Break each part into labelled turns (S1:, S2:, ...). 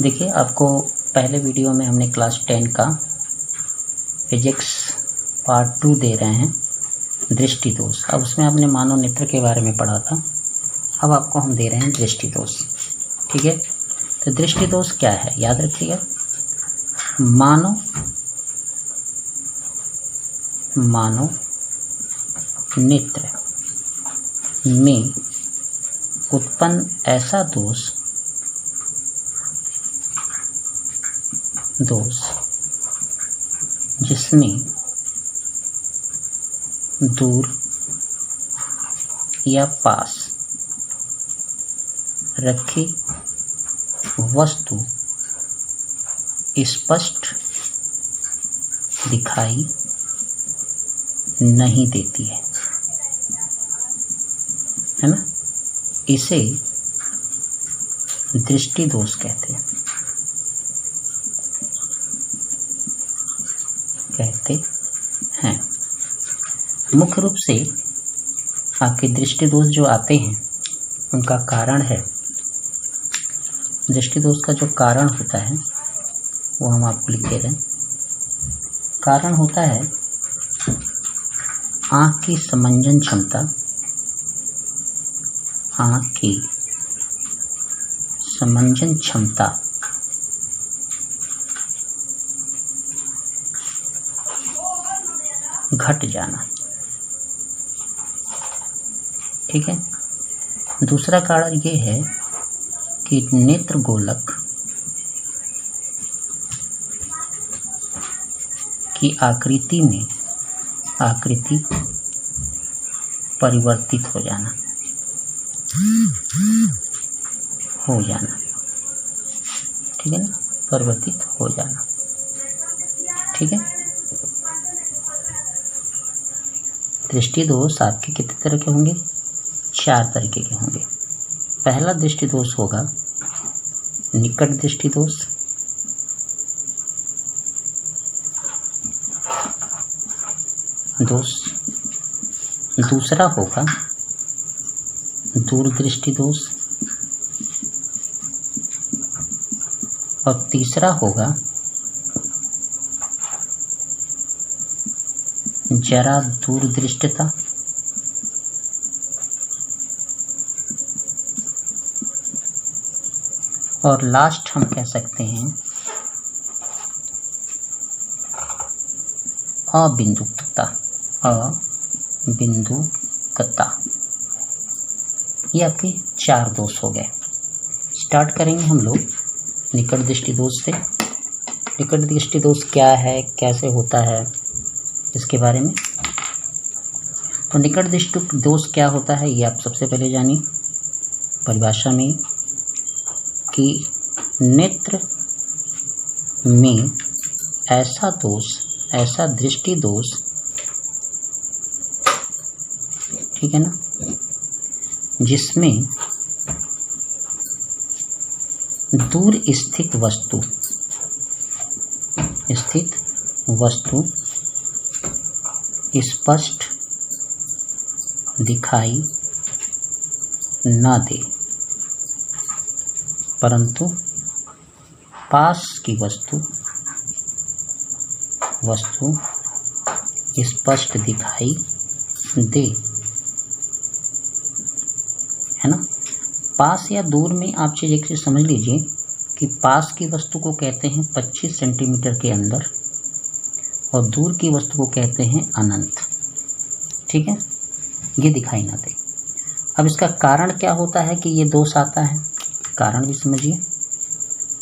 S1: देखिए, आपको पहले वीडियो में हमने क्लास 10 का फिजिक्स पार्ट 2 दे रहे हैं, दृष्टि दोष। अब उसमें आपने मानव नेत्र के बारे में पढ़ा था, अब आपको हम दे रहे हैं दृष्टि दोष। ठीक है, तो दृष्टि दोष क्या है, याद रखिएगा। मानव नेत्र में उत्पन्न ऐसा दोष जिसमें दूर या पास रखी वस्तु स्पष्ट दिखाई नहीं देती है ना, इसे दृष्टि दोष कहते हैं। मुख्य रूप से आपके दृष्टि दोष जो आते हैं उनका कारण है, दृष्टि दोष का जो कारण होता है वो हम आपको लिख दे रहे हैं। कारण होता है आँख की समंजन क्षमता, आँख की समंजन क्षमता घट जाना। ठीक है, दूसरा कारण ये है कि नेत्र गोलक की आकृति परिवर्तित हो जाना। ठीक है ना, परिवर्तित हो जाना। ठीक है, दृष्टि दोष आपके कितने तरह के होंगे, 4 तरीके के होंगे। पहला दृष्टि दोष होगा निकट दृष्टि दोष, दूसरा होगा दूरदृष्टि दोष, और तीसरा होगा जरा दूरदृष्टता, और लास्ट हम कह सकते हैं अबिंदुकता। ये आपके 4 दोष हो गए। स्टार्ट करेंगे हम लोग निकट दृष्टि दोष से। निकट दृष्टि दोष क्या है, कैसे होता है, इसके बारे में। तो निकट दृष्टि दोष क्या होता है ये आप सबसे पहले जानिए परिभाषा में, कि नेत्र में ऐसा दृष्टि दोष, ठीक है ना, जिसमें दूर स्थित वस्तु स्पष्ट दिखाई न दे, परंतु पास की वस्तु स्पष्ट दिखाई दे, है ना। पास या दूर में आप चीज एक चीज समझ लीजिए कि पास की वस्तु को कहते हैं 25 सेंटीमीटर के अंदर, और दूर की वस्तु को कहते हैं अनंत। ठीक है, ये दिखाई ना दे। अब इसका कारण क्या होता है कि ये दोष आता है, कारण भी समझिए।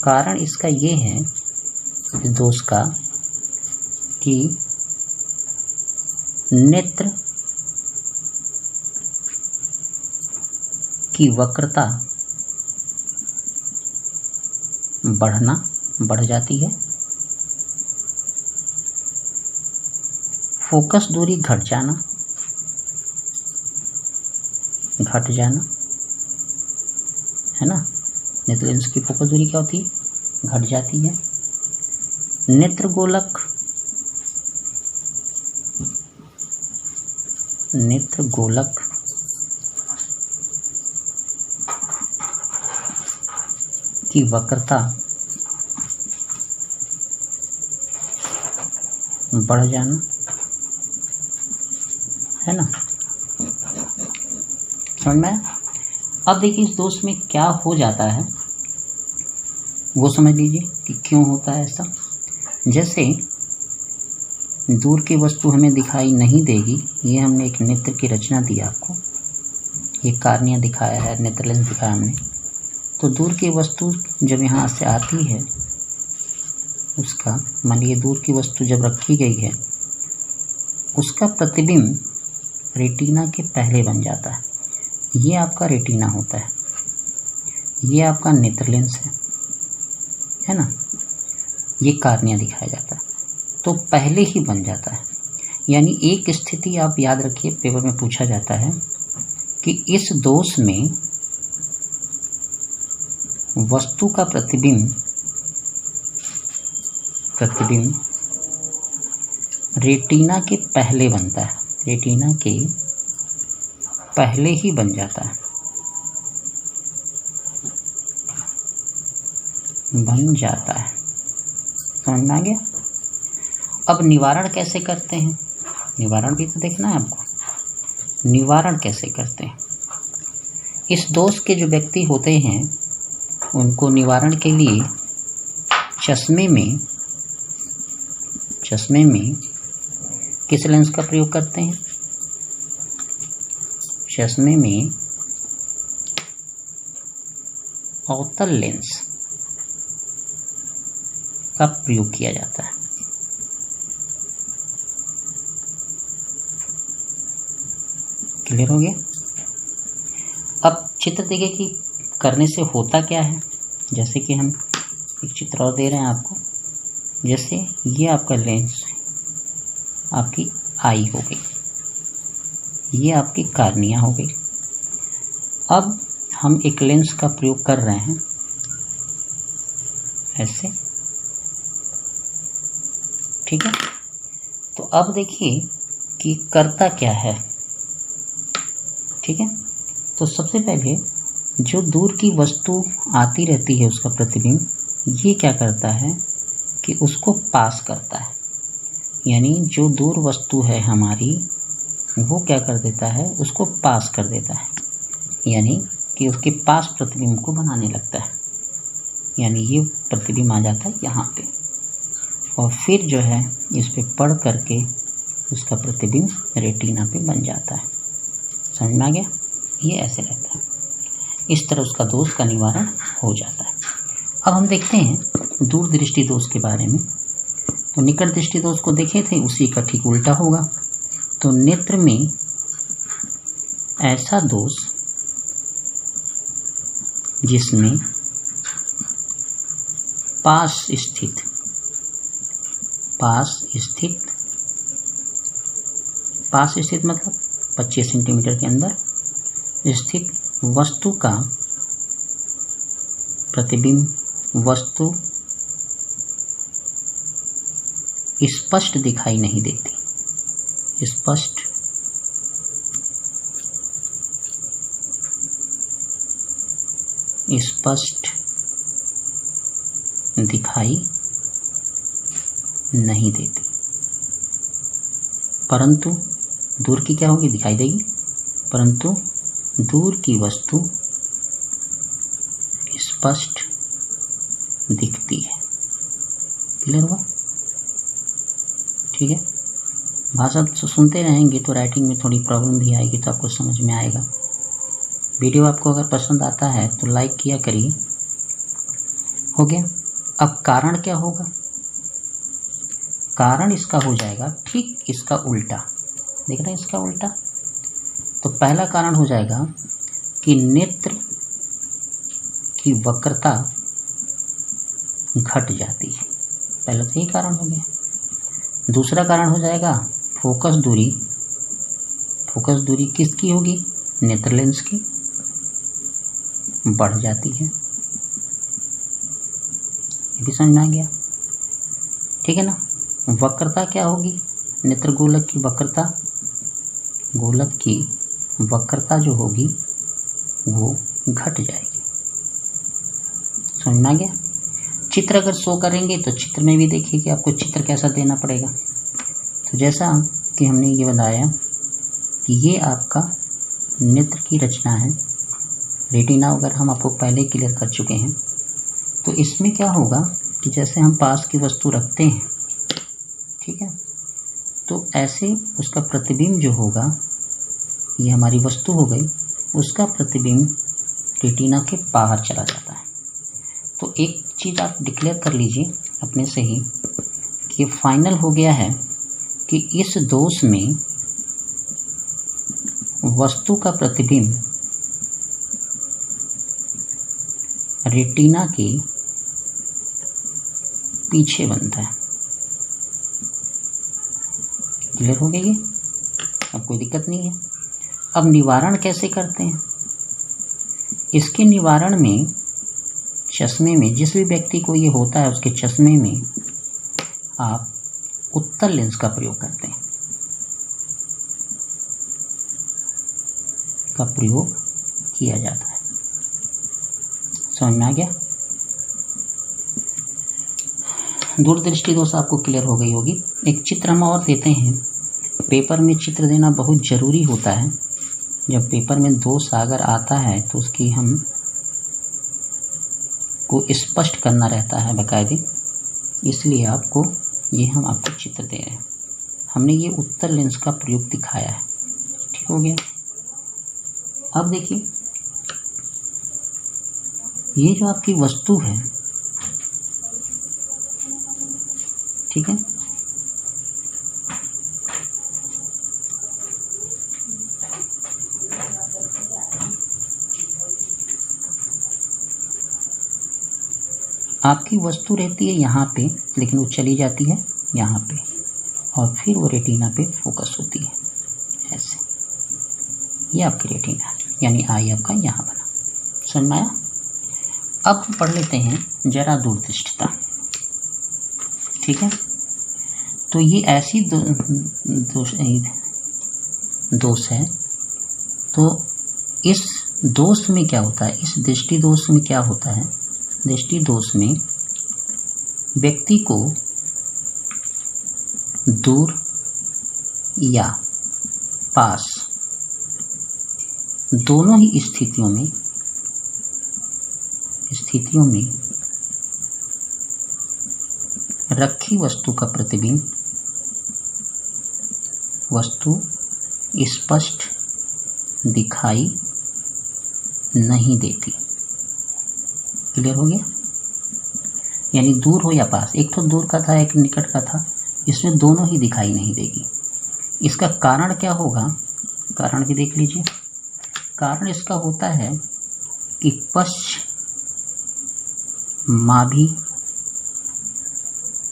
S1: कारण इसका ये है इस दोष का कि नेत्र की वक्रता बढ़ जाती है, फोकस दूरी घट जाना, है ना। नेत्र लेंस की फोकस दूरी क्या होती है, घट जाती है। नेत्र गोलक की वक्रता बढ़ जाना, है ना। समझ में आया। अब देखिए इस दोष में क्या हो जाता है वो समझ लीजिए कि क्यों होता है ऐसा। जैसे दूर की वस्तु हमें दिखाई नहीं देगी, ये हमने एक नेत्र की रचना दी आपको, ये कार्निया दिखाया है, नेत्र लेंस दिखाया हमने। तो दूर की वस्तु जब यहाँ से आती है, उसका मानिए दूर की वस्तु जब रखी गई है, उसका प्रतिबिंब रेटिना के पहले बन जाता है। ये आपका रेटिना होता है, ये आपका नेत्र लेंस है ना, ये कार्निया दिखाया जाता है। तो पहले ही बन जाता है। यानी एक स्थिति आप याद रखिए, पेपर में पूछा जाता है कि इस दोष में वस्तु का प्रतिबिंब रेटिना के पहले बनता है, रेटिना के पहले ही बन जाता है, समझ में आ गया। अब निवारण कैसे करते हैं, निवारण भी तो देखना है आपको। निवारण कैसे करते हैं, इस दोष के जो व्यक्ति होते हैं उनको निवारण के लिए चश्मे में किस लेंस का प्रयोग करते हैं, चश्मे में अवतल लेंस का प्रयोग किया जाता है। क्लियर हो गया। अब चित्र देखिए कि करने से होता क्या है। जैसे कि हम एक चित्र और दे रहे हैं आपको, जैसे ये आपका लेंस, आपकी आई हो गई, ये आपकी कार्निया हो गई। अब हम एक लेंस का प्रयोग कर रहे हैं ऐसे, ठीक है। तो अब देखिए कि करता क्या है, ठीक है। तो सबसे पहले जो दूर की वस्तु आती रहती है उसका प्रतिबिंब, ये क्या करता है कि उसको पास करता है। यानी जो दूर वस्तु है हमारी, वो क्या कर देता है, उसको पास कर देता है, यानी कि उसके पास प्रतिबिंब को बनाने लगता है। यानी ये प्रतिबिंब आ जाता है यहाँ पे, और फिर जो है इस पे पढ़ करके उसका प्रतिबिंब रेटिना पे बन जाता है। समझ में आ गया। ये ऐसे रहता है, इस तरह उसका दोष का निवारण हो जाता है। अब हम देखते हैं दूर दृष्टि दोष के बारे में। तो निकट दृष्टि दोष को देखे थे, उसी का ठीक उल्टा होगा। तो नेत्र में ऐसा दोष जिसमें पास स्थित मतलब 25 सेंटीमीटर के अंदर स्थित वस्तु का प्रतिबिंब, वस्तु स्पष्ट दिखाई नहीं देती, स्पष्ट दिखाई नहीं देती, परंतु दूर की क्या होगी, दिखाई देगी, परंतु दूर की वस्तु स्पष्ट दिखती है। क्लियर हुआ। ठीक है। भाषा सुनते रहेंगे तो राइटिंग में थोड़ी प्रॉब्लम भी आएगी, तो आपको समझ में आएगा। वीडियो आपको अगर पसंद आता है तो लाइक किया करिए। हो गया। अब कारण क्या होगा, कारण इसका हो जाएगा ठीक इसका उल्टा। देख रहे हैं इसका उल्टा। तो पहला कारण हो जाएगा कि नेत्र की वक्रता घट जाती है। पहले तो यही कारण हो गया। दूसरा कारण हो जाएगा फोकस दूरी। फोकस दूरी किसकी होगी, नेत्र लेंस की, बढ़ जाती है। ये भी समझ में आ गया। ठीक है ना। वक्रता क्या होगी, नेत्र गोलक की वक्रता, गोलक की वक्रता जो होगी वो घट जाएगी। समझ में आ गया। चित्र अगर शो करेंगे तो चित्र में भी देखिए कि आपको चित्र कैसा देना पड़ेगा। तो जैसा कि हमने ये बताया कि ये आपका नेत्र की रचना है, रेटिना अगर हम आपको पहले क्लियर कर चुके हैं। तो इसमें क्या होगा कि जैसे हम पास की वस्तु रखते हैं, ठीक है, तो ऐसे उसका प्रतिबिंब जो होगा, ये हमारी वस्तु हो गई, उसका प्रतिबिंब रेटिना के बाहर चला जाता है। तो एक चीज़ आप डिक्लेयर कर लीजिए अपने से ही कि फाइनल हो गया है कि इस दोष में वस्तु का प्रतिबिंब रेटिना के पीछे बनता है। क्लियर हो गया ये? अब कोई दिक्कत नहीं है। अब निवारण कैसे करते हैं? इसके निवारण में चश्मे में, जिस भी व्यक्ति को ये होता है उसके चश्मे में आप उत्तल लेंस का प्रयोग करते हैं, का प्रयोग किया जाता है। समझ में आ गया? दूरदृष्टि दोष आपको क्लियर हो गई होगी। एक चित्र हम और देते हैं। पेपर में चित्र देना बहुत ज़रूरी होता है। जब पेपर में दोष अगर आता है तो उसकी हम को स्पष्ट करना रहता है बाकायदे, इसलिए आपको ये हम आपको चित्र दे रहे हैं। हमने ये उत्तल लेंस का प्रयोग दिखाया है। ठीक हो गया? अब देखिए, ये जो आपकी वस्तु है, ठीक है, आपकी वस्तु रहती है यहाँ पे, लेकिन वो चली जाती है यहाँ पे और फिर वो रेटिना पे फोकस होती है ऐसे। ये आपकी रेटिना है, यानी आई आपका यहाँ बना। समझ में आया? अब पढ़ लेते हैं जरा दूरदृष्टिता। ठीक है, तो ये ऐसी दोष है। तो इस दोष में क्या होता है? इस दृष्टि दोष में क्या होता है? दृष्टि दोष में व्यक्ति को दूर या पास दोनों ही स्थितियों में रखी वस्तु का प्रतिबिंब वस्तु स्पष्ट दिखाई नहीं देती। क्लियर हो गया? यानी दूर हो या पास, एक तो दूर का था एक निकट का था, इसमें दोनों ही दिखाई नहीं देगी। इसका कारण क्या होगा? कारण भी देख लीजिए। कारण इसका होता है कि पश्च माभी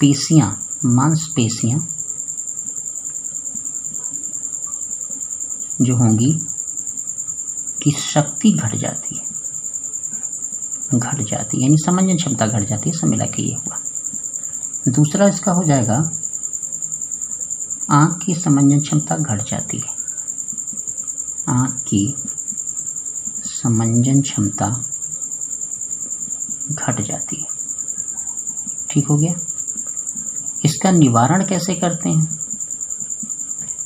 S1: पेशियां, मांसपेशियां जो होंगी की शक्ति घट जाती है, यानी समंजन क्षमता घट जाती है। सब मिला के ये हुआ। दूसरा इसका हो जाएगा आँख की समंजन क्षमता घट जाती है। आँख की समंजन क्षमता घट जाती है। ठीक हो गया? इसका निवारण कैसे करते हैं?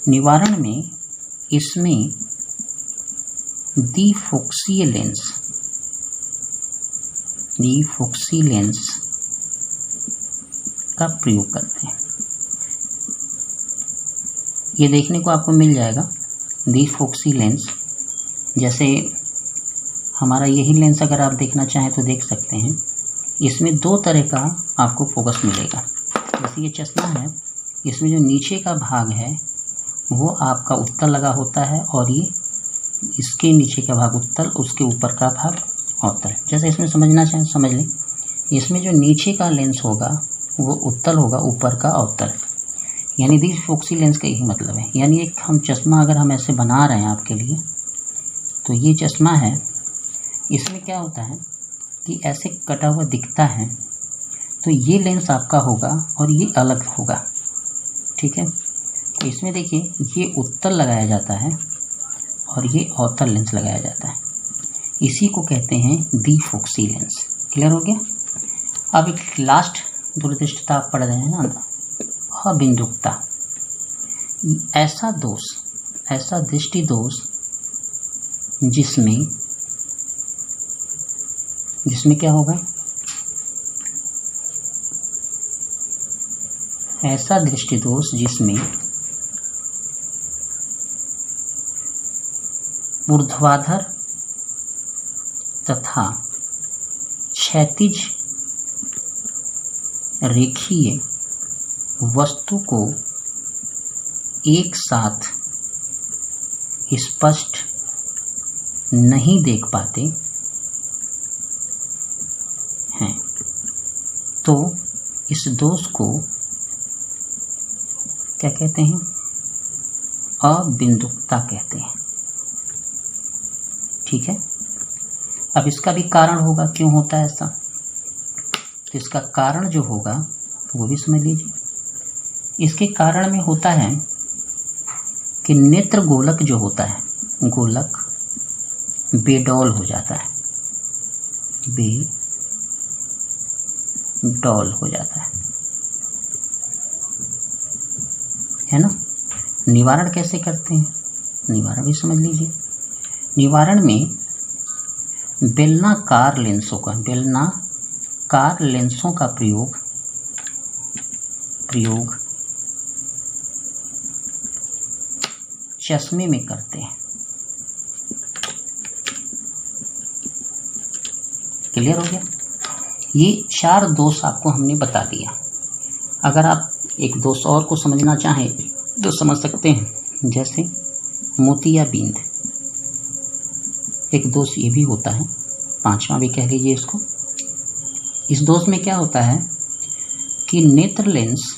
S1: निवारण में इसमें द्विफोक्सीय लेंस का प्रयोग करते हैं। ये देखने को आपको मिल जाएगा द्विफोक्सी लेंस। जैसे हमारा यही लेंस अगर आप देखना चाहें तो देख सकते हैं। इसमें दो तरह का आपको फोकस मिलेगा। जैसे ये चश्मा है, इसमें जो नीचे का भाग है वो आपका उत्तल लगा होता है और ये इसके नीचे का भाग उत्तल, उसके ऊपर का भाग अवतल। जैसे इसमें समझना चाहें समझ लें। इसमें जो नीचे का लेंस होगा वो उत्तल होगा, ऊपर का अवतल। यानी द्विफोक्सी लेंस का यही मतलब है। यानी एक हम चश्मा अगर हम ऐसे बना रहे हैं आपके लिए, तो ये चश्मा है, इसमें क्या होता है कि ऐसे कटा हुआ दिखता है, तो ये लेंस आपका होगा और ये अलग होगा। ठीक है, तो इसमें देखिए ये उत्तल लगाया जाता है और ये अवतल लेंस लगाया जाता है। इसी को कहते हैं द्विफोक्सी लेंस। क्लियर हो गया? अब एक लास्ट दूरदृष्टिता आप पढ़ रहे हैं, अबिंदुकता। ऐसा दोष, ऐसा दृष्टि दोष जिसमें क्या होगा, ऐसा दृष्टि दोष जिसमें ऊर्ध्वाधर तथा क्षैतिज रेखीय वस्तु को एक साथ स्पष्ट नहीं देख पाते हैं, तो इस दोष को क्या कहते हैं, अबिंदुकता कहते हैं। ठीक है, अब इसका भी कारण होगा, क्यों होता है ऐसा, तो इसका कारण जो होगा वो भी समझ लीजिए। इसके कारण में होता है कि नेत्र गोलक जो होता है, गोलक बेडौल हो जाता है, बेडौल हो जाता है ना। निवारण कैसे करते हैं, निवारण भी समझ लीजिए। निवारण में बेलनाकार लेंसों का प्रयोग चश्मे में करते हैं। क्लियर हो गया। ये 4 दोष आपको हमने बता दिया। अगर आप एक दोष और को समझना चाहें तो समझ सकते हैं, जैसे मोतियाबिंद, एक दोष ये भी होता है, 5वां भी कह लीजिए इसको। इस दोष में क्या होता है कि नेत्र लेंस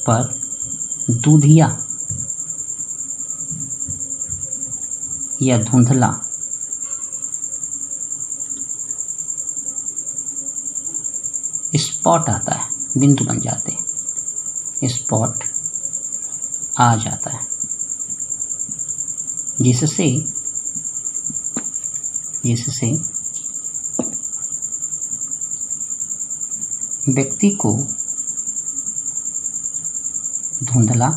S1: पर दूधिया या धुंधला स्पॉट आता है, बिंदु बन जाते हैं, स्पॉट आ जाता है, जिससे व्यक्ति को धुंधला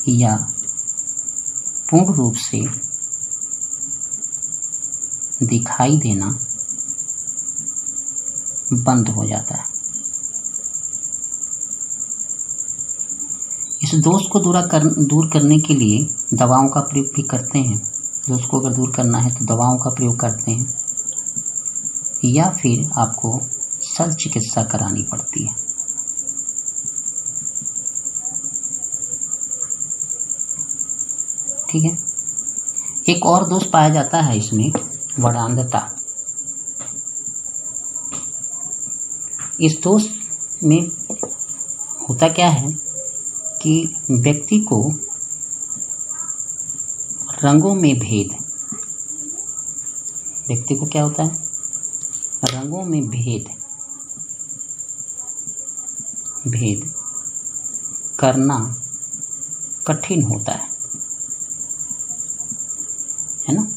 S1: या पूर्ण रूप से दिखाई देना बंद हो जाता है। इस दोष को दूर करने के लिए दवाओं का प्रयोग भी करते हैं। दोष को अगर दूर करना है तो दवाओं का प्रयोग करते हैं, या फिर आपको शल्य चिकित्सा करानी पड़ती है। ठीक है। एक और दोष पाया जाता है इसमें, वर्णांधता। इस दोष में होता क्या है कि व्यक्ति को रंगों में भेद करना कठिन होता है ना।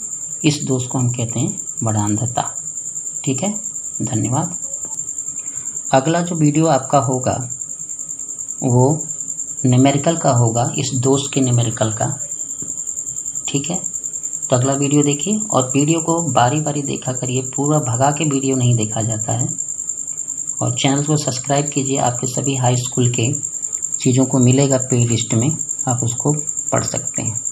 S1: इस दोष को हम कहते हैं वर्णांधता। ठीक है, धन्यवाद। अगला जो वीडियो आपका होगा वो न्यूमेरिकल का होगा, इस दोष के न्यूमेरिकल का। ठीक है, तो अगला वीडियो देखिए, और वीडियो को बारी बारी देखा करिए, पूरा भगा के वीडियो नहीं देखा जाता है। और चैनल को सब्सक्राइब कीजिए, आपके सभी हाई स्कूल के चीज़ों को मिलेगा प्ले लिस्ट में, आप उसको पढ़ सकते हैं।